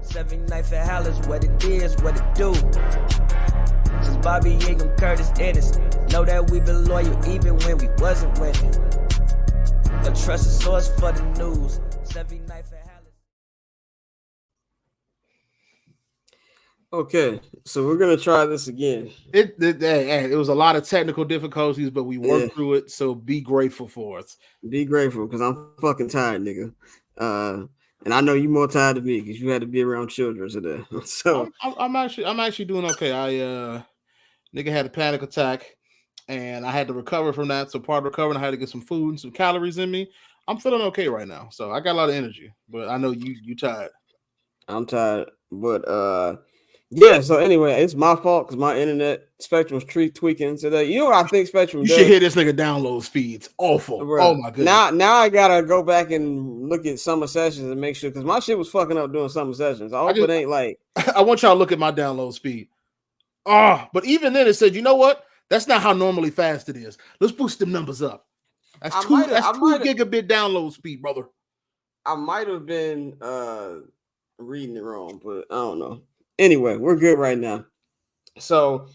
79th Halas, what it is, what it do. Since Bobby Ingham, Curtis Ennis, know that we been loyal even when we wasn't winning. A trusted source for the news. 79th Halas. Okay, so we're gonna try this again. It was a lot of technical difficulties, but we worked through it. So be grateful for us. Be grateful, because I'm fucking tired, nigga. And I know you more tired than me because you had to be around children today. So I'm actually doing okay. Nigga had a panic attack, and I had to recover from that. So part of recovering, I had to get some food and some calories in me. I'm feeling okay right now, so I got a lot of energy. But I know you tired. I'm tired, but yeah. So anyway, it's my fault because my internet Spectrum's tweaking today. You know what I think Spectrum You does? should hear this nigga download speeds. Awful. Bruh. Oh my goodness. Now I gotta go back and look at summer sessions and make sure, because my shit was fucking up doing summer sessions. I hope it ain't like. I want y'all to look at my download speed. But even then it said, you know what? That's not how normally fast it is. Let's boost them numbers up. That's 2 gigabit download speed, brother. I might have been reading it wrong, but I don't know. Anyway, we're good right now. So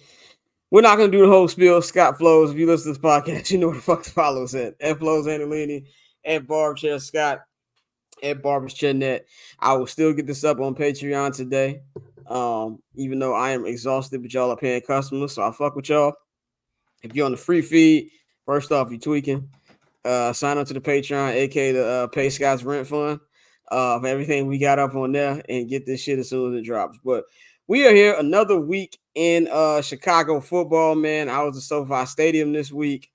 we're not gonna do the whole spiel. Scott Flows. If you listen to this podcast, you know where the fuck to follow us at. At Flows Angelini, at Barbchair Scott, at Barbers I will still get this up on Patreon today. Even though I am exhausted, but y'all are paying customers, so I fuck with y'all. If you're on the free feed, first off, you tweaking. Sign up to the Patreon, aka the Pay Scott's Rent Fund, of everything we got up on there, and get this shit as soon as it drops. But we are here another week in Chicago football, man. I was at SoFi Stadium this week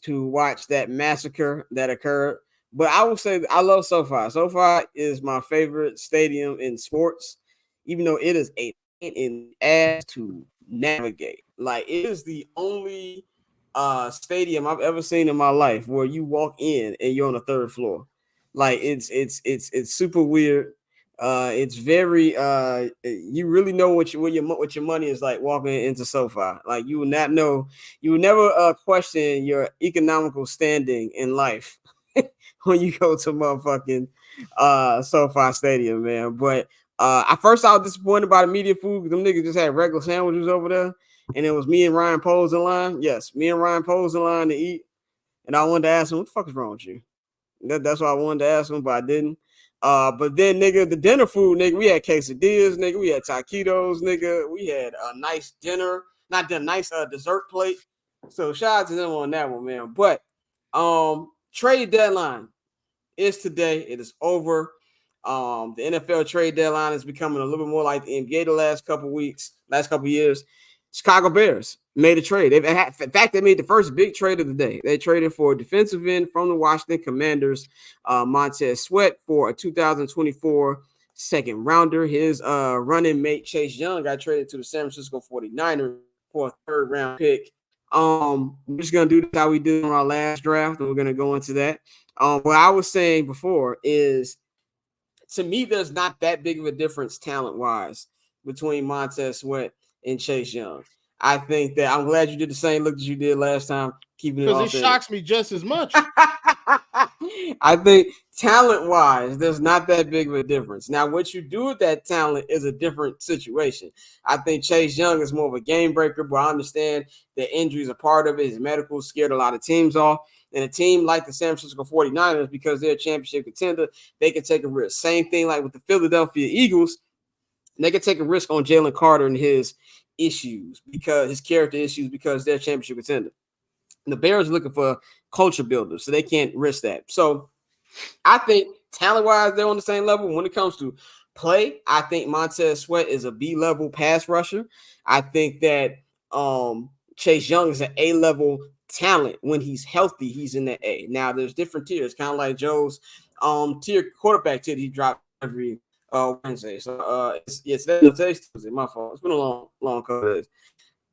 to watch that massacre that occurred. But I will say I love SoFi. SoFi is my favorite stadium in sports, even though it is a pain in the ass to navigate. Like, it is the only stadium I've ever seen in my life where you walk in and you're on the third floor. Like, it's super weird. It's very you really know what your money is like walking into SoFi. Like, you will not know, you will never question your economical standing in life when you go to motherfucking SoFi Stadium, man. But I was disappointed by the media food, because them niggas just had regular sandwiches over there, and it was me and Ryan Poles in line. Yes, me and Ryan Poles in line to eat. And I wanted to ask him, what the fuck is wrong with you? That's why I wanted to ask him, but I didn't. But then, nigga, the dinner food, nigga, we had quesadillas, nigga, we had taquitos, nigga, we had a nice dinner, not the nice dessert plate. So shout out to them on that one, man. But trade deadline is today. It is over. The NFL trade deadline is becoming a little bit more like the NBA the last couple years. Chicago Bears made a trade. In fact, they made the first big trade of the day. They traded for a defensive end from the Washington Commanders, Montez Sweat, for a 2024 second rounder. His running mate Chase Young got traded to the San Francisco 49ers for a third round pick. We're just gonna do this how we did on our last draft, and we're gonna go into that. What I was saying before is, to me, there's not that big of a difference talent-wise between Montez Sweat and Chase Young. I think that I'm glad you did the same look that you did last time, keeping it because it shocks me just as much. I think talent-wise, there's not that big of a difference. Now, what you do with that talent is a different situation. I think Chase Young is more of a game breaker, but I understand that injuries are part of it. His medical scared a lot of teams off. And a team like the San Francisco 49ers, because they're a championship contender, they can take a risk. Same thing like with the Philadelphia Eagles. They can take a risk on Jalen Carter and his issues, because his character issues, because they're a championship contender. And the Bears are looking for culture builders, so they can't risk that. So I think talent-wise, they're on the same level. When it comes to play, I think Montez Sweat is a B-level pass rusher. I think that Chase Young is an A-level talent. When he's healthy, he's in the A. Now, there's different tiers, kind of like Joe's tier, quarterback tier, he dropped every Wednesday. So today's Tuesday. My fault. It's been a long couple days.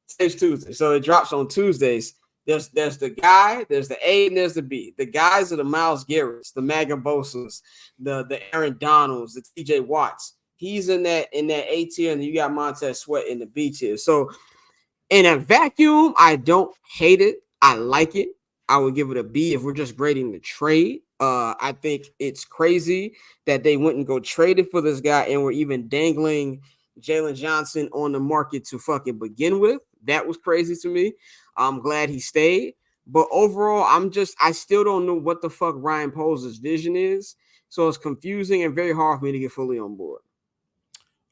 Today's Tuesday, so it drops on Tuesdays. There's the guy, there's the A, and there's the B. The guys are the Myles Garretts, the Magabosas, the Aaron Donalds, the TJ Watts. He's in that A tier, and then you got Montez Sweat in the B tier. So in a vacuum, I don't hate it. I like it. I would give it a B if we're just grading the trade. I think it's crazy that they went and go traded for this guy and were even dangling Jaylon Johnson on the market to fucking begin with. That was crazy to me. I'm glad he stayed. But overall, I still don't know what the fuck Ryan Poles' vision is. So it's confusing and very hard for me to get fully on board.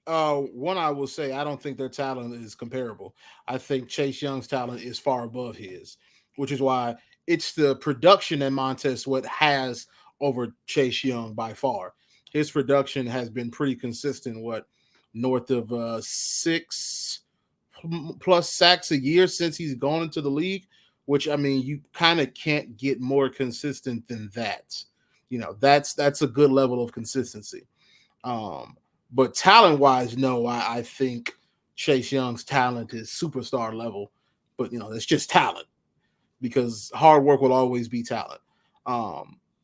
One, I will say, I don't think their talent is comparable. I think Chase Young's talent is far above his, which is why it's the production that Montez Sweat has over Chase Young by far. His production has been pretty consistent, north of 6 plus sacks a year since he's gone into the league, which, I mean, you kind of can't get more consistent than that. That's a good level of consistency. But talent-wise, no, I think Chase Young's talent is superstar level, but it's just talent because hard work will always be talent.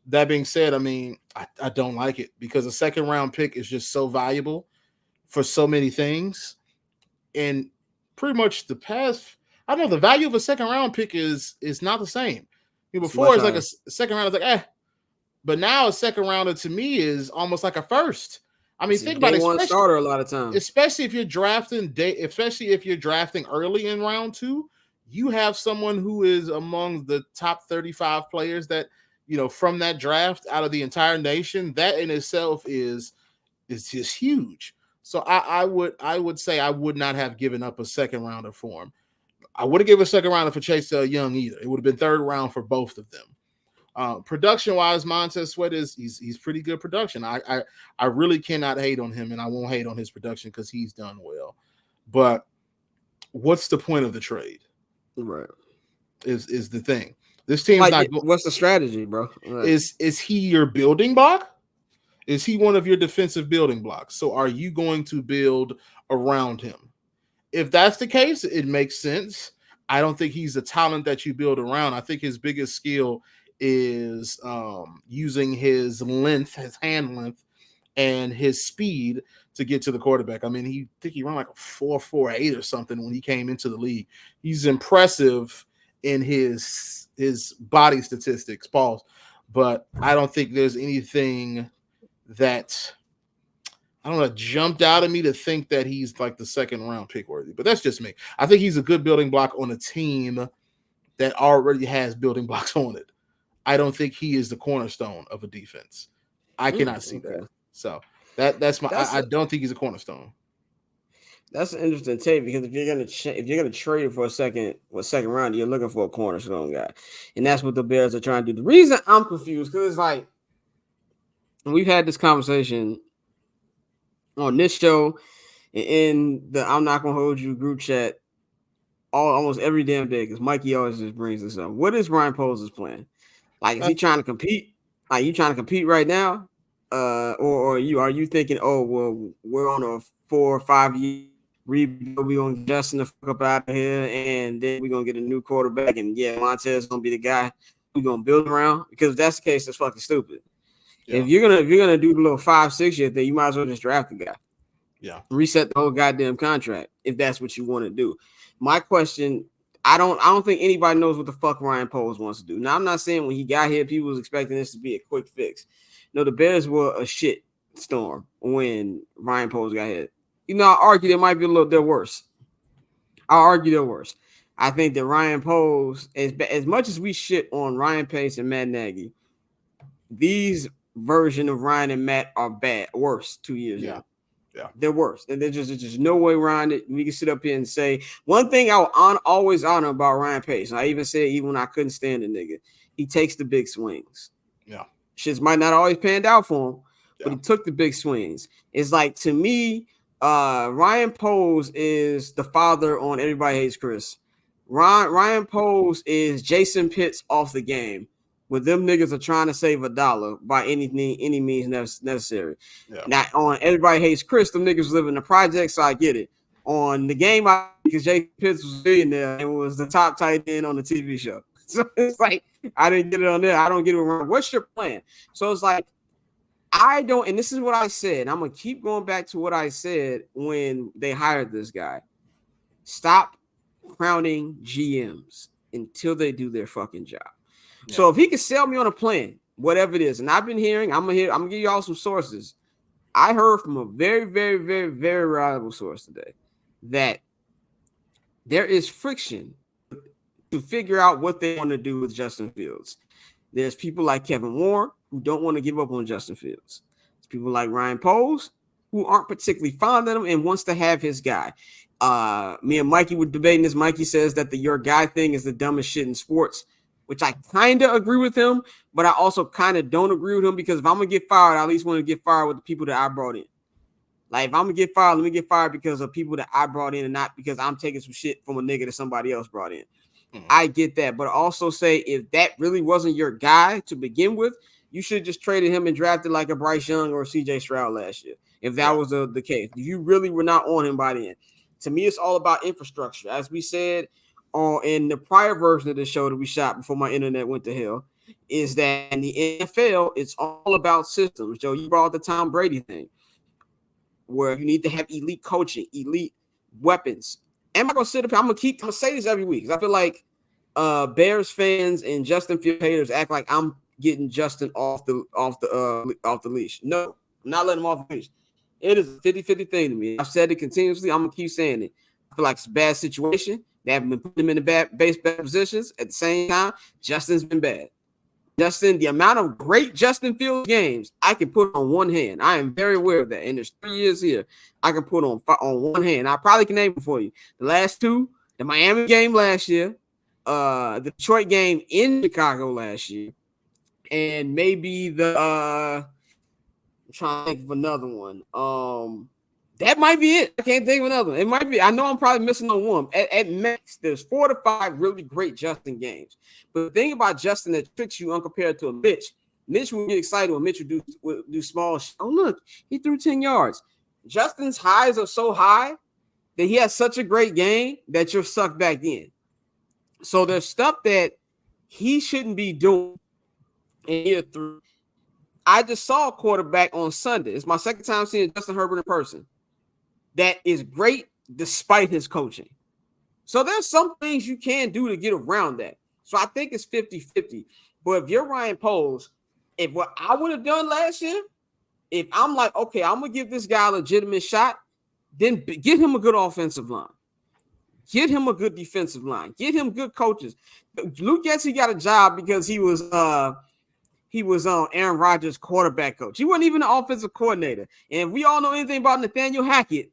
That being said, I mean, I don't like it because a second round pick is just so valuable for so many things. And pretty much the value of a second round pick is not the same. Before it's like a second round, it's like, but now a second rounder to me is almost like a first. I mean, think about it. One starter a lot of times, especially if you're drafting early in round 2, you have someone who is among the top 35 players that from that draft out of the entire nation. That in itself is just huge. So I would say I would not have given up a second rounder for him. I wouldn't give a second rounder for Chase Young either. It would have been third round for both of them. Production wise, Montez Sweat he's pretty good production. I really cannot hate on him, and I won't hate on his production because he's done well. But what's the point of the trade? Right, is the thing. This team's not. What's the strategy, bro? Right. Is he your building block? Is he one of your defensive building blocks? So are you going to build around him? If that's the case, it makes sense. I don't think he's a talent that you build around. I think his biggest skill is using his hand length, and his speed to get to the quarterback. I mean, he ran like a 4.48 or something when he came into the league. He's impressive in his body statistics, Paul, but I don't think there's anything that jumped out at me to think that he's like the second round pick worthy. But that's just me. I think he's a good building block on a team that already has building blocks on it. I don't think he is the cornerstone of a defense. I cannot see that. So I don't think he's a cornerstone. That's an interesting take because if you're gonna trade for a second round, you're looking for a cornerstone guy, and that's what the Bears are trying to do. The reason I'm confused because it's like we've had this conversation on this show in the I'm Not Gonna Hold You group chat almost every damn day because Mikey always just brings this up. What is Ryan Poles' plan? Like, is he trying to compete? Are you trying to compete right now? Or are you thinking, oh, well, we're on a 4 or 5 year rebuild. We're going to Justin the fuck up out of here, and then we're going to get a new quarterback. And, yeah, Montez is going to be the guy we're going to build around. Because if that's the case, that's fucking stupid. Yeah. If you're gonna do the little 5-6 year thing, you might as well just draft the guy. Yeah. Reset the whole goddamn contract if that's what you want to do. My question, I don't think anybody knows what the fuck Ryan Poles wants to do. Now, I'm not saying when he got here, people was expecting this to be a quick fix. No, the Bears were a shit storm when Ryan Poles got here. I argue they might be they're worse. I'll argue they're worse. I think that Ryan Poles, as much as we shit on Ryan Pace and Matt Nagy, these version of Ryan and Matt are worse 2 years ago. Yeah, they're worse, and there's just no way around it. We can sit up here and say one thing I'll always honor about Ryan Pace. And I even said even when I couldn't stand the nigga, he takes the big swings. Yeah, shits might not always panned out for him, but he took the big swings. It's like to me, Ryan Poles is the father on Everybody Hates Chris. Ryan Poles is Jason Pitts off the game. Where them niggas are trying to save $1 by any means necessary. Yeah. Now, on Everybody Hates Chris, them niggas live in the project, so I get it. On the game, because Jason Pitts was a billionaire and was the top tight end on the TV show. So it's like, I didn't get it on there. I don't get it around. What's your plan? So it's like, and this is what I said. I'm going to keep going back to what I said when they hired this guy. Stop crowning GMs until they do their fucking job. Yeah. So if he can sell me on a plan, whatever it is. And I've been hearing, I'm gonna give y'all some sources. I heard from a very, very, very, very reliable source today that there is friction to figure out what they want to do with Justin Fields. There's people like Kevin Warren who don't want to give up on Justin Fields. There's people like Ryan Poles who aren't particularly fond of him and wants to have his guy. Me and Mikey were debating this. Mikey says that the your guy thing is the dumbest shit in sports, which I kind of agree with him, but I also kind of don't agree with him because if I'm going to get fired, I at least want to get fired with the people that I brought in. Like, if I'm going to get fired, let me get fired because of people that I brought in and not because I'm taking some shit from a nigga that somebody else brought in. I get that, but also say if that really wasn't your guy to begin with, you should have just traded him and drafted like a Bryce Young or a CJ Stroud last year. If that was the case, if you really were not on him by then. To me, it's all about infrastructure. As we said in the prior version of the show that we shot before my internet went to hell, is that in the NFL, it's all about systems. Joe, you brought the Tom Brady thing, where you need to have elite coaching, elite weapons. Am I gonna sit up here? I'm gonna say this every week because I feel like Bears fans and Justin Fields haters act like I'm getting Justin off the leash. No, I'm not letting him off the leash. It is a 50-50 thing to me. I've said it continuously. I'm gonna keep saying it. I feel like it's a bad situation. They haven't been putting him in the bad positions. At the same time, Justin's been bad. Justin, the amount of great Justin Fields games I can put on one hand. I am very aware of that. And there's 3 years here I can put on one hand. I probably can name them for you. The last two, the Miami game last year, the Detroit game in Chicago last year, and maybe I'm trying to think of another one. That might be it. I can't think of another one. It might be. I know I'm probably missing on one. At max, there's 4 to 5 really great Justin games. But the thing about Justin that tricks you compared to a Mitch will get excited when Mitch would do small. Oh, look, he threw 10 yards. Justin's highs are so high that he has such a great game that you're sucked back in. So there's stuff that he shouldn't be doing in year 3. I just saw a quarterback on Sunday. It's my second time seeing Justin Herbert in person. That is great despite his coaching. So there's some things you can do to get around that. So I think it's 50-50. But if you're Ryan Poles, if what I would have done last year, if I'm like, okay, I'm going to give this guy a legitimate shot, then get him a good offensive line. Get him a good defensive line. Get him good coaches. Luke Getsy got a job because he was on Aaron Rodgers' quarterback coach. He wasn't even an offensive coordinator. And if we all know anything about Nathaniel Hackett,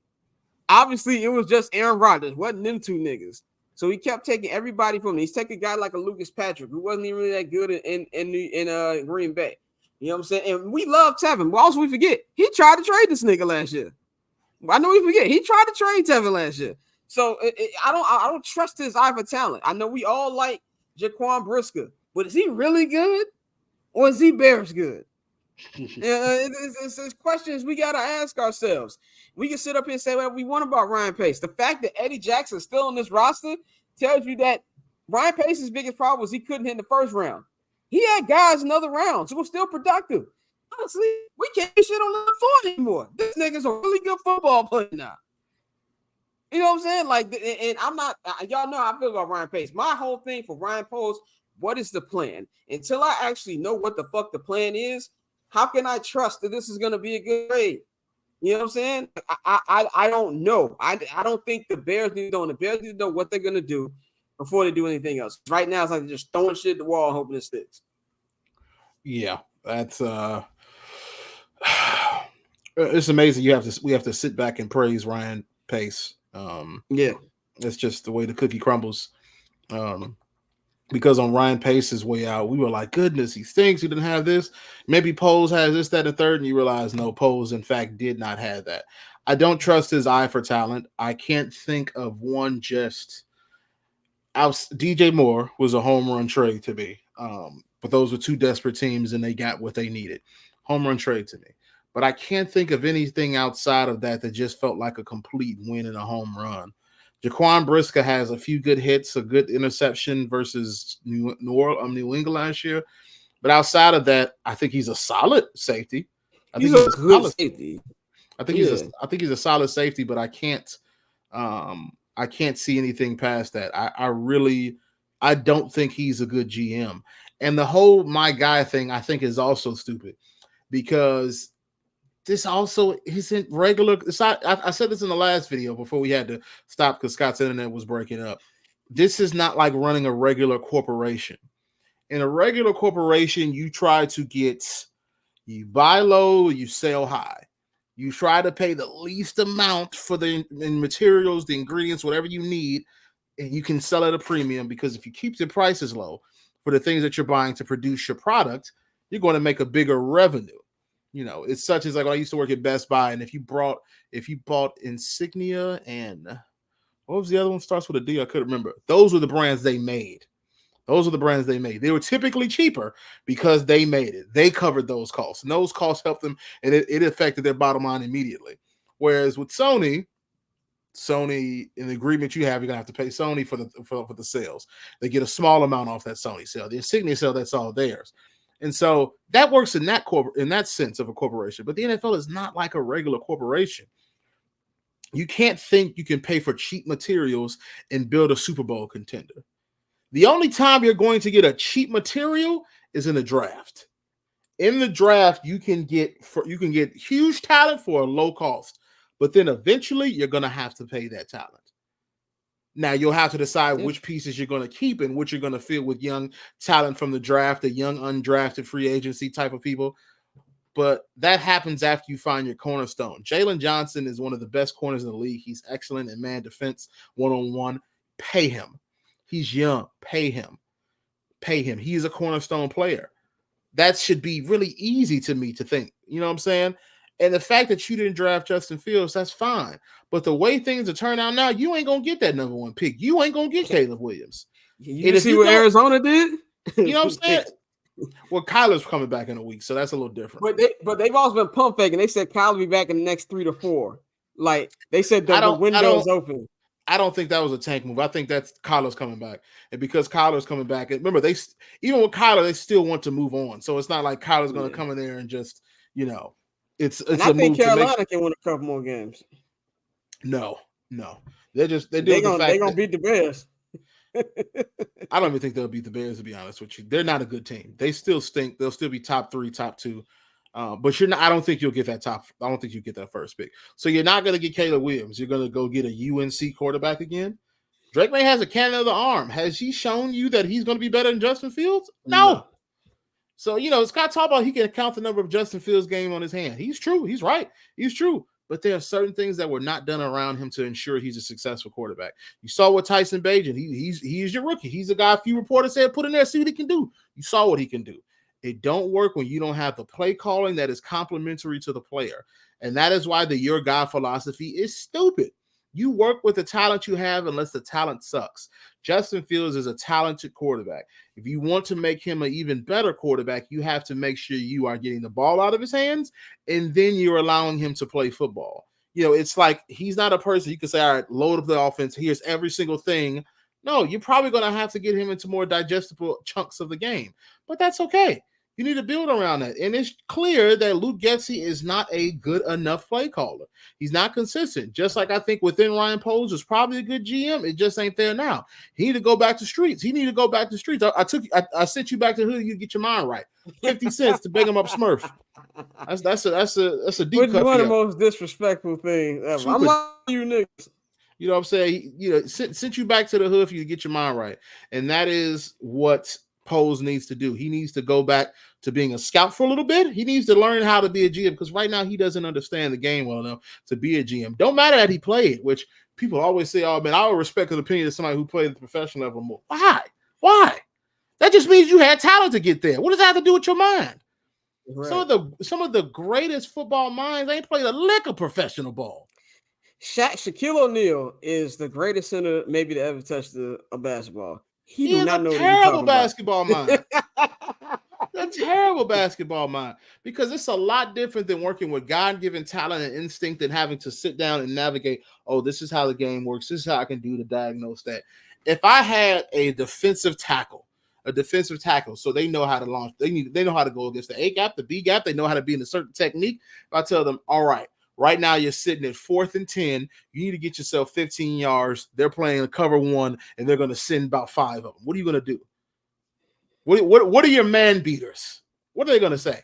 obviously it was just Aaron Rodgers. Wasn't them two niggas. So he kept taking everybody from him. He's taking a guy like a Lucas Patrick, who wasn't even really that good in Green Bay. You know what I'm saying? And we love Tevin. But also we forget, he tried to trade this nigga last year. I know we forget. He tried to trade Tevin last year. So I don't trust his eye for talent. I know we all like Jaquan Brisker, but is he really good? Or is he Bears good? It's questions we got to ask ourselves. We can sit up here and say whatever we want about Ryan Pace. The fact that Eddie Jackson's still on this roster tells you that Ryan Pace's biggest problem was he couldn't hit in the first round. He had guys in other rounds who were still productive. Honestly, we can't do shit on the floor anymore. This nigga's a really good football player now. You know what I'm saying? Like, and I'm not, y'all know how I feel about Ryan Pace. My whole thing for Ryan Poles, what is the plan? Until I actually know what the fuck the plan is, how can I trust that this is going to be a good trade? You know what I'm saying? I don't know. I don't think the Bears need to know. The Bears need to know what they're going to do before they do anything else. Right now, it's like they're just throwing shit at the wall hoping it sticks. Yeah, that's it's amazing. We have to sit back and praise Ryan Pace. Yeah, it's just the way the cookie crumbles. Because on Ryan Pace's way out, we were like, goodness, he stinks. He didn't have this. Maybe Poles has this, that, and third. And you realize, no, Poles, in fact, did not have that. I don't trust his eye for talent. I can't think of one just out. DJ Moore was a home run trade to me. But those were two desperate teams, and they got what they needed. Home run trade to me. But I can't think of anything outside of that just felt like a complete win and a home run. Jaquan Brisker has a few good hits, a good interception versus New England last year. But outside of that, I think he's a solid safety. I think he's a good safety. I think he's a solid safety, but I can't see anything past that. I don't think he's a good GM. And the whole my guy thing, I think, is also stupid because this also isn't regular. It's not, I said this in the last video before we had to stop because Scott's internet was breaking up. This is not like running a regular corporation. In a regular corporation, you buy low, you sell high. You try to pay the least amount for the materials, the ingredients, whatever you need, and you can sell at a premium because if you keep the prices low for the things that you're buying to produce your product, you're going to make a bigger revenue. It's such as like when I used to work at Best Buy, and if you bought Insignia and what was the other one? Starts with a D. I couldn't remember. Those were the brands they made. They were typically cheaper because they made it. They covered those costs, and those costs helped them, and it affected their bottom line immediately. Whereas with Sony, in the agreement you have, you're gonna have to pay Sony for the sales. They get a small amount off that Sony sale. The Insignia sale, that's all theirs. And so that works in that sense of a corporation. But the NFL is not like a regular corporation. You can't think you can pay for cheap materials and build a Super Bowl contender. The only time you're going to get a cheap material is in the draft. In the draft, you can get huge talent for a low cost, but then eventually you're going to have to pay that talent. Now you'll have to decide which pieces you're going to keep and which you're going to fill with young talent from the draft, the young undrafted free agency type of people. But that happens after you find your cornerstone. Jaylon Johnson is one of the best corners in the league. He's excellent in man defense, one-on-one. Pay him. He's young. Pay him. He's a cornerstone player. That should be really easy to me to think. You know what I'm saying? And the fact that you didn't draft Justin Fields, that's fine. But the way things are turning out now, you ain't going to get that number one pick. You ain't going to get Caleb Williams. You see what Arizona did? You know what I'm saying? Well, Kyler's coming back in a week, so that's a little different. But they've always been pump faking. They said Kyler will be back in the next 3 to 4. Like they said, the window's open. I don't think that was a tank move. I think that's Kyler's coming back, and because Kyler's coming back, remember even with Kyler, they still want to move on. So it's not like Kyler's going to come in there and just it's. And I think Carolina can win a couple more games. No, they're gonna beat the Bears. I don't even think they'll beat the Bears, to be honest with you. They're not a good team. They still stink. They'll still be top 3, top 2. But you're not. I don't think you'll get that I don't think you get that first pick. So you're not going to get Caleb Williams. You're going to go get a UNC quarterback again. Drake May has a cannon of the arm. Has he shown you that he's going to be better than Justin Fields? No. So Scott talked about he can count the number of Justin Fields game on his hand. He's true. He's right. He's true. But there are certain things that were not done around him to ensure he's a successful quarterback. You saw what Tyson Bagent, he's your rookie. He's a guy a few reporters said put in there, see what he can do. You saw what he can do. It don't work when you don't have the play calling that is complementary to the player. And that is why the your guy philosophy is stupid. You work with the talent you have unless the talent sucks. Justin Fields is a talented quarterback. If you want to make him an even better quarterback, you have to make sure you are getting the ball out of his hands, and then you're allowing him to play football. It's like he's not a person you can say, all right, load up the offense. Here's every single thing. No, you're probably going to have to get him into more digestible chunks of the game. But that's okay. You need to build around that. And it's clear that Luke Getsy is not a good enough play caller. He's not consistent. Just like I think within Ryan Poles is probably a good GM. It just ain't there now. He need to go back to streets. I sent you back to the hood. You get your mind right. 50 cents to beg him up Smurf. That's a deep Which cut. One of the most disrespectful things ever. I'm like you niggas. You know what I'm saying? Sent you back to the hood for you to get your mind right. And that is what Poles needs to do. He needs to go back to being a scout for a little bit. He needs to learn how to be a GM because right now he doesn't understand the game well enough to be a GM. Don't matter that he played, which people always say, oh man, I would respect the opinion of somebody who played at the professional level more. Why? That just means you had talent to get there. What does that have to do with your mind? Right. Some of the greatest football minds ain't played a lick of professional ball. Shaquille O'Neal is the greatest center maybe to ever touch a basketball. He do not know terrible basketball mind. A terrible basketball mind, because it's a lot different than working with God-given talent and instinct and having to sit down and navigate. Oh, this is how the game works. This is how I can do to diagnose that. If I had a defensive tackle, so they know how to launch. They know how to go against the A gap, the B gap. They know how to be in a certain technique. If I tell them, all right, right now you're sitting at 4th and 10. You need to get yourself 15 yards. They're playing a cover 1, and they're going to send about 5 of them. What are you going to do? What are your man beaters? What are they going to say?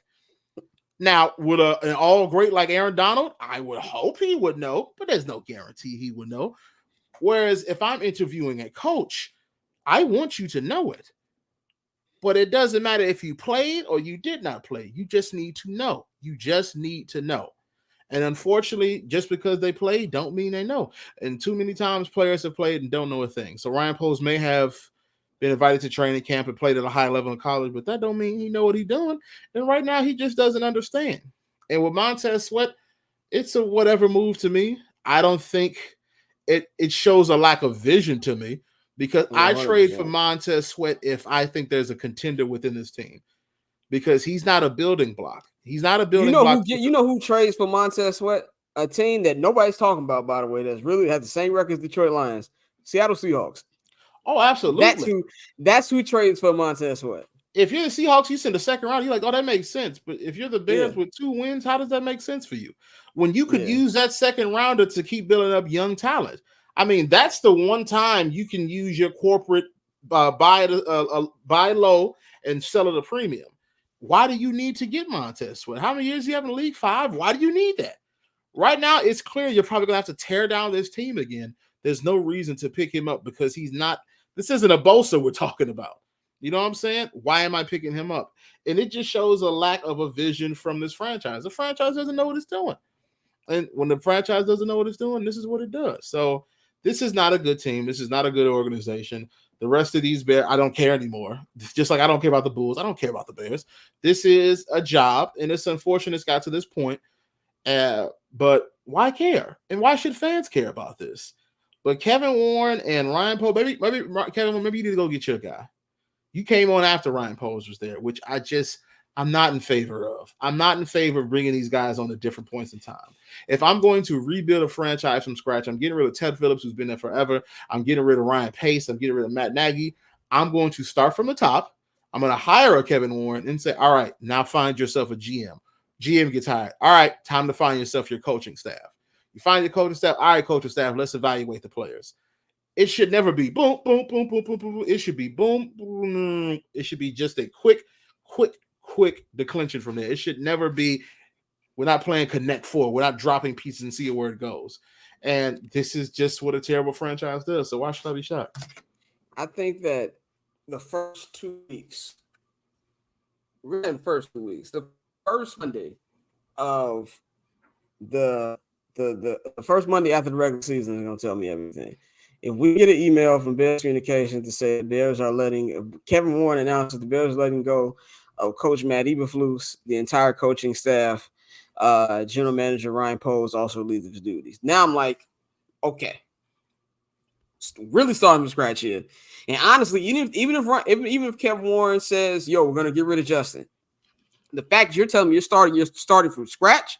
Now, would an all great like Aaron Donald, I would hope he would know, but there's no guarantee he would know. Whereas if I'm interviewing a coach, I want you to know it. But it doesn't matter if you played or you did not play. You just need to know. You just need to know. And unfortunately, just because they played don't mean they know. And too many times players have played and don't know a thing. So Ryan Poles may have been invited to training camp and played at a high level in college, but that don't mean he know what he's doing. And right now, he just doesn't understand. And with Montez Sweat, it's a whatever move to me. I don't think it shows a lack of vision to me because 100%. I trade for Montez Sweat if I think there's a contender within this team because he's not a building block. He's not a building block. You know who trades for Montez Sweat? A team that nobody's talking about, by the way, that's really has the same record as Detroit Lions, Seattle Seahawks. Oh, absolutely. That's who trades for Montez Sweat. If you're the Seahawks, you send the second round, you're like, oh, that makes sense. But if you're the Bears with 2 wins, how does that make sense for you? When you could use that second rounder to keep building up young talent. I mean, that's the one time you can use your corporate buy low and sell at a premium. Why do you need to get Montez Sweat? How many years do you have in the league? 5. Why do you need that? Right now, it's clear you're probably going to have to tear down this team again. There's no reason to pick him up because he's not – this isn't a Bosa we're talking about. You know what I'm saying? Why am I picking him up? And it just shows a lack of a vision from this franchise. The franchise doesn't know what it's doing. And when the franchise doesn't know what it's doing, this is what it does. So this is not a good team. This is not a good organization. The rest of these Bears, I don't care anymore. Just like I don't care about the Bulls. I don't care about the Bears. This is a job, and it's unfortunate it's got to this point. But why care? And why should fans care about this? But Kevin Warren and Ryan Poles, maybe Kevin, maybe you need to go get your guy. You came on after Ryan Poles was there, which I'm not in favor of. I'm not in favor of bringing these guys on at different points in time. If I'm going to rebuild a franchise from scratch, I'm getting rid of Ted Phillips, who's been there forever. I'm getting rid of Ryan Pace. I'm getting rid of Matt Nagy. I'm going to start from the top. I'm going to hire a Kevin Warren and say, all right, now find yourself a GM. GM gets hired. All right, time to find yourself your coaching staff. You find your coaching staff. All right, coaching staff, let's evaluate the players. It should never be boom, boom, boom, boom, boom, boom. It should be boom, boom. It should be just a quick declension from there. It should never be, we're not playing Connect Four. We're not dropping pieces and see where it goes. And this is just what a terrible franchise does. So why should I be shocked? I think that the first 2 weeks, the first Monday of the first Monday after the regular season is going to tell me everything. If we get an email from Bears Communications to say the Bears are letting Kevin Warren announces the Bears are letting go of Coach Matt Eberflus, the entire coaching staff, General Manager Ryan Poles also leaves his duties. Now I'm like, okay, really starting from scratch here. And honestly, even if Kevin Warren says, "Yo, we're gonna get rid of Justin," the fact you're telling me you're starting from scratch,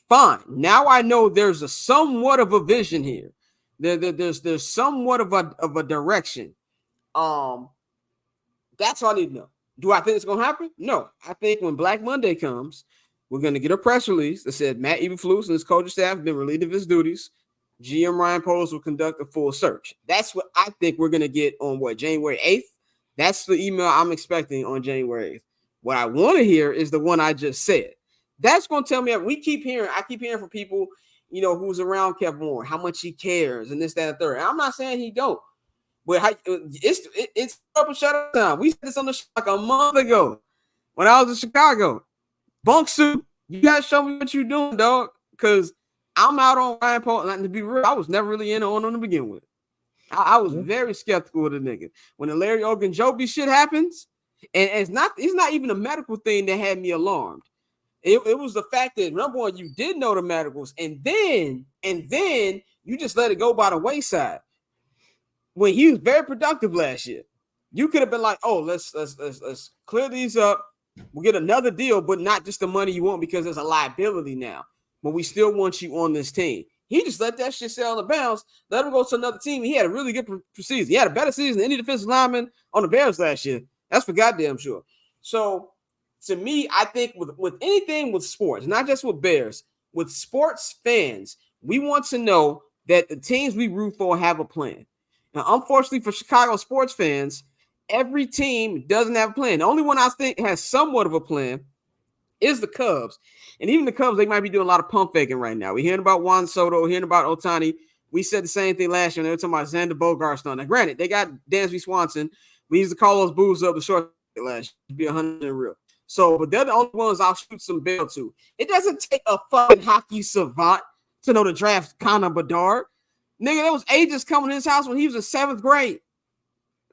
fine. Now I know there's a somewhat of a vision here. There's somewhat of a direction. That's all I need to know. Do I think it's gonna happen? No. I think when Black Monday comes, we're gonna get a press release that said Matt Eberflus and his coaching staff have been relieved of his duties. GM Ryan Poles will conduct a full search. That's what I think we're gonna get on January 8th. That's the email I'm expecting on January 8th. What I want to hear is the one I just said. That's gonna tell me. I keep hearing from people, who's around Kevin Warren, how much he cares and this, that, and third. And I'm not saying he don't, but it's up and shut up time. We said this on the show like a month ago when I was in Chicago. Bunk suit, you gotta show me what you're doing, dog. Because I'm out on Ryan Poles. And to be real, I was never really in on him to begin with. I was very skeptical of the nigga. When the Larry Ogunjobi shit happens, and it's not even a medical thing that had me alarmed. It was the fact that, number one, you did know the medicals, and then you just let it go by the wayside. When he was very productive last year, you could have been like, "Oh, let's clear these up. We'll get another deal, but not just the money you want because there's a liability now. But we still want you on this team." He just let that shit sail on the bounce, let him go to another team. He had a really good season. He had a better season than any defensive lineman on the Bears last year. That's for goddamn sure. So, to me, I think with anything with sports, not just with Bears, with sports fans, we want to know that the teams we root for have a plan. Now, unfortunately for Chicago sports fans, every team doesn't have a plan. The only one I think has somewhat of a plan is the Cubs. And even the Cubs, they might be doing a lot of pump faking right now. We're hearing about Juan Soto, hearing about Ohtani. We said the same thing last year. They were talking about Xander Bogaerts. Now, granted, they got Dansby Swanson. We used to call those booze up the short last year to be 100 real. So, but they're the only ones I'll shoot some bail to. It doesn't take a fucking hockey savant to know to draft Connor Bedard. Nigga, there was agents coming to his house when he was in 7th grade.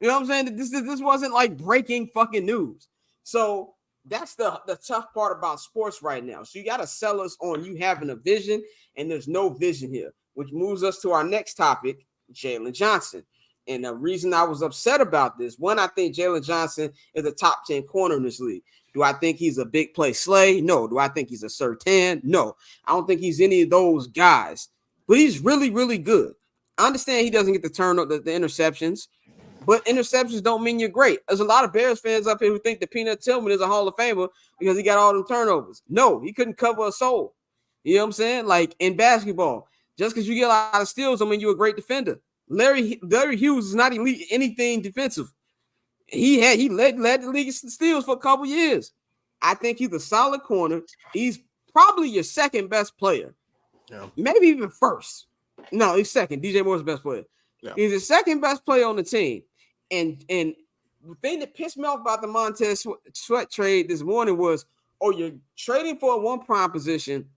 You know what I'm saying? This wasn't like breaking fucking news. So that's the tough part about sports right now. So you got to sell us on you having a vision, and there's no vision here, which moves us to our next topic, Jaylon Johnson. And the reason I was upset about this, one, I think Jaylon Johnson is a top 10 corner in this league. Do I think he's a big play slay? No. Do I think he's a Surtan? No. I don't think he's any of those guys. But he's really, really good. I understand he doesn't get the the interceptions, but interceptions don't mean you're great. There's a lot of Bears fans up here who think that Peanut Tillman is a Hall of Famer because he got all them turnovers. No, he couldn't cover a soul. You know what I'm saying? Like in basketball, just because you get a lot of steals don't mean you're a great defender. Larry Hughes is not elite anything defensive. He led the league in steals for a couple years. I think he's a solid corner. He's probably your second best player. Yeah. Maybe even first. No, he's second. DJ Moore's the best player. Yeah. He's the second best player on the team. And the thing that pissed me off about the Montez Sweat trade this morning was, you're trading for a one prime position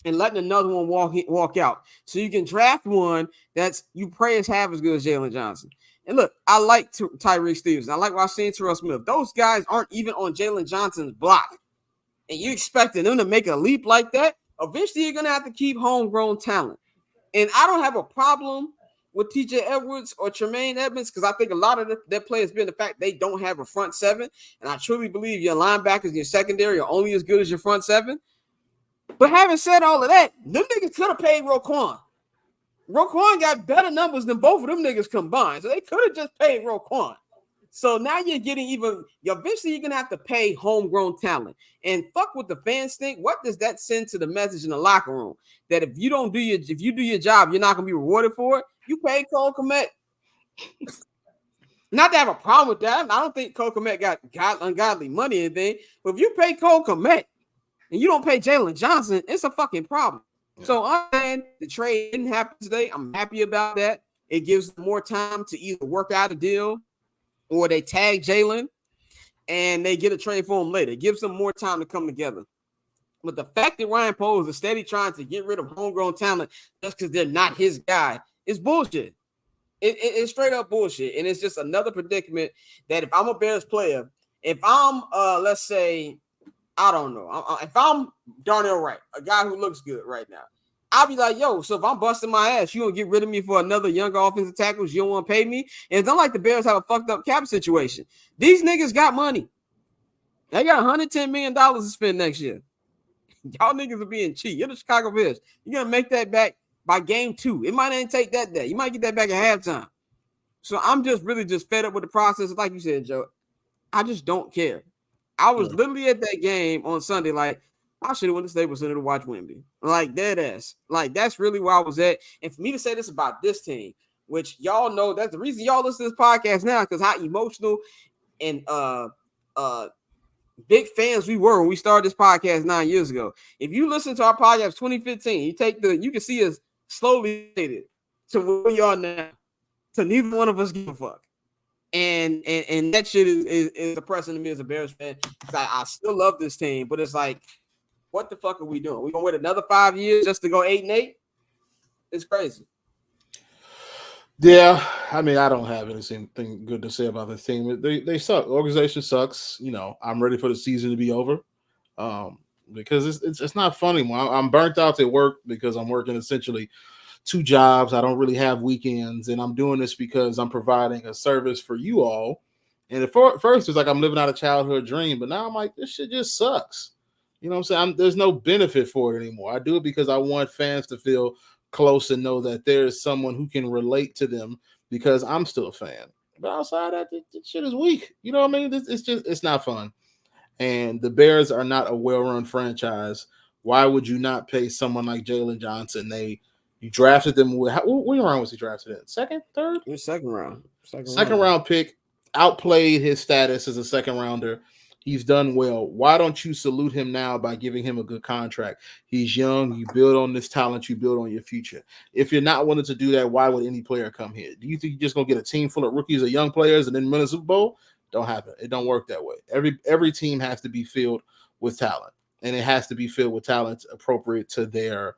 and letting another one walk out. So you can draft one that's you pray is half as good as Jaylon Johnson. And look, I like Tyreek Stevenson. I like what I've seen Terrell Smith. Those guys aren't even on Jaylon Johnson's block. And you expecting them to make a leap like that? Eventually, you're going to have to keep homegrown talent. And I don't have a problem with TJ Edwards or Tremaine Edmonds because I think a lot of their play has been the fact they don't have a front seven. And I truly believe your linebackers and your secondary are only as good as your front seven. But having said all of that, them niggas could have paid Roquan. Roquan got better numbers than both of them niggas combined. So they could have just paid Roquan. So now you're getting eventually you're going to have to pay homegrown talent. And fuck what the fans think. What does that send to the message in the locker room? That if you do your job, you're not going to be rewarded for it. You pay Cole Kmet. Not to have a problem with that. I don't think Cole Kmet got ungodly money or anything. But if you pay Cole Kmet and you don't pay Jaylon Johnson, it's a fucking problem. Yeah. So the trade didn't happen today. I'm happy about that. It gives them more time to either work out a deal or they tag Jaylon and they get a trade for him later. It gives them more time to come together. But the fact that Ryan Poles is steady trying to get rid of homegrown talent just because they're not his guy is bullshit. It's straight up bullshit. And it's just another predicament that if I'm a Bears player, if I'm, let's say, I don't know, if I'm Darnell Wright, a guy who looks good right now, I'll be like, yo, so if I'm busting my ass, you gonna get rid of me for another younger offensive tackles? You don't want to pay me? And it's not like the Bears have a fucked up cap situation. These niggas got money. They got $110 million to spend next year. Y'all niggas are being cheap. You're the Chicago Bears. You're gonna make that back by game 2. It might not take that day. You might get that back at halftime. So I'm just really fed up with the process. Like you said, Joe, I just don't care. I was literally at that game on Sunday, like, I should have went to Staples Center to watch Wemby. Like, dead ass. Like, that's really where I was at. And for me to say this about this team, which y'all know, that's the reason y'all listen to this podcast now, because how emotional and big fans we were when we started this podcast 9 years ago. If you listen to our podcast 2015, you can see us slowly to where we are now. So neither one of us give a fuck. And that shit is depressing to me as a Bears fan. I still love this team, but it's like, what the fuck are we doing? We gonna wait another 5 years just to go 8-8? It's crazy. Yeah, I mean, I don't have anything good to say about this team. They suck. The organization sucks. You know, I'm ready for the season to be over, because it's not fun anymore. I'm burnt out at work because I'm working essentially 2 jobs. I don't really have weekends, and I'm doing this because I'm providing a service for you all. And at first, it's like I'm living out a childhood dream, but now I'm like, this shit just sucks. You know what I'm saying? There's no benefit for it anymore. I do it because I want fans to feel close and know that there is someone who can relate to them because I'm still a fan. But outside that, this shit is weak. You know what I mean? It's not fun. And the Bears are not a well-run franchise. Why would you not pay someone like Jaylon Johnson? You drafted them with what round was he drafted in? Second, third? Second round. Second round pick. outplayed his status as a second rounder. He's done well. Why don't you salute him now by giving him a good contract? He's young. You build on this talent. You build on your future. If you're not willing to do that, why would any player come here? Do you think you're just going to get a team full of rookies or young players and then win a Super Bowl? Don't happen. It don't work that way. Every team has to be filled with talent, and it has to be filled with talent appropriate to their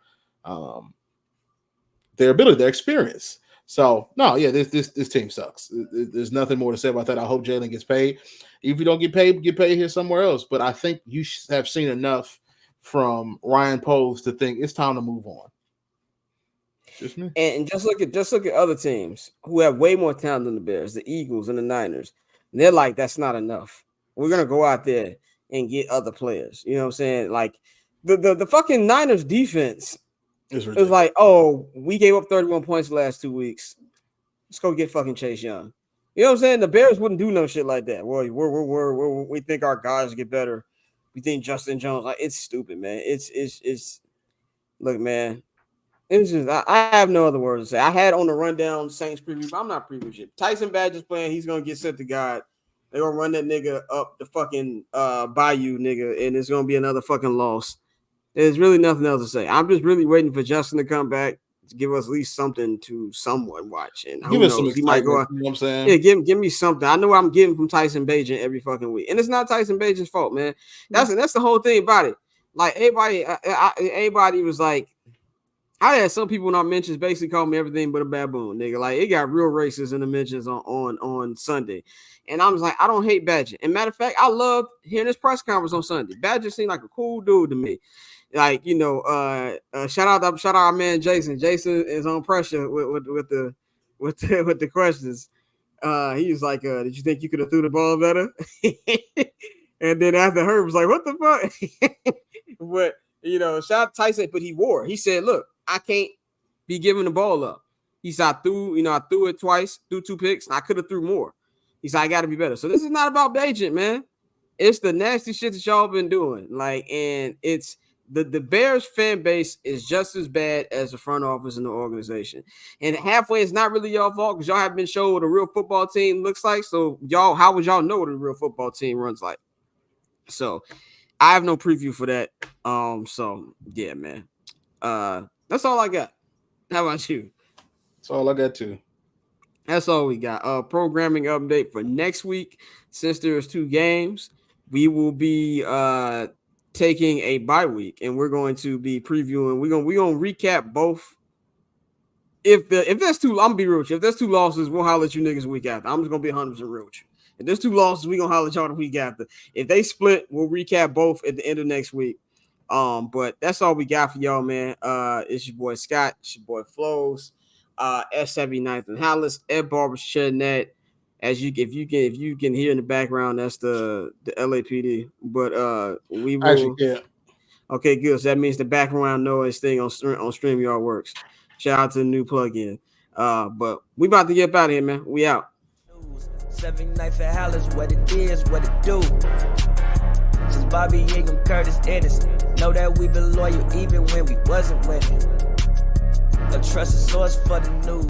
ability, their experience. So no, yeah, this team sucks. There's nothing more to say about that. I hope Jaylon gets paid. If you don't get paid here somewhere else. But I think you have seen enough from Ryan Poles to think it's time to move on. Just me. And just look at other teams who have way more talent than the Bears, the Eagles and the Niners. And they're like, that's not enough. We're gonna go out there and get other players. You know what I'm saying? Like the fucking Niners defense. It was like, oh, we gave up 31 points the last 2 weeks. Let's go get fucking Chase Young. You know what I'm saying? The Bears wouldn't do no shit like that. Well, we think our guys get better. We think Justin Jones. Like, it's stupid, man. It's look, man. It's just I have no other words to say. I had on the rundown Saints preview, but I'm not preview shit. Tyson Badger's playing. He's gonna get sent to God. They're gonna run that nigga up the fucking bayou, nigga, and it's gonna be another fucking loss. There's really nothing else to say. I'm just really waiting for Justin to come back to give us at least something to somewhat watch. And who knows? He might go out. You know what I'm saying? Yeah, give me something. I know I'm getting from Tyson Bagent every fucking week. And it's not Tyson Bagent's fault, man. That's the whole thing about it. Like, everybody was like, I had some people in our mentions basically call me everything but a baboon, nigga. Like, it got real racist in the mentions on Sunday. And I was like, I don't hate Badger. And matter of fact, I loved hearing this press conference on Sunday. Badger seemed like a cool dude to me. Like, you know, shout out our man Jason. Jason is on pressure with the questions. He was like, did you think you could have threw the ball better? And then after Herb was like, what the fuck? But, you know, shout out to Tyson, but he said, look, I can't be giving the ball up. He said, I threw it twice, threw 2 picks, and I could have threw more. He said, I got to be better. So this is not about Bagent, man. It's the nasty shit that y'all been doing. Like, and it's the Bears fan base is just as bad as the front office and the organization. And halfway, it's not really y'all fault because y'all haven't been shown what a real football team looks like. So how would y'all know what a real football team runs like? So I have no preview for that. So yeah, man. That's all I got. How about you? That's all I got too. That's all we got. Programming update for next week. Since there's 2 games, we will be taking a bye week, and we're going to be previewing. We're gonna recap both. If there's 2, I'm gonna be real with you. If there's 2 losses, we'll holler at you niggas the week after. I'm just gonna be 100% real with you. If there's 2 losses, we're gonna holler at y'all the week after. If they split, we'll recap both at the end of next week. But that's all we got for y'all, man. It's your boy Scott, it's your boy Flows, S79th Halas, Ed Barber's Chatnet. If you can hear in the background, that's the LAPD. But we will. Actually, yeah. Okay, good. So that means the background noise thing on StreamYard works. Shout out to the new plugin. But we about to get out of here, man. We out. 79th Halas, what it is, what it do. Since Bobby Ingram, Curtis Ennis, know that we been loyal even when we wasn't winning. A trusted source for the news.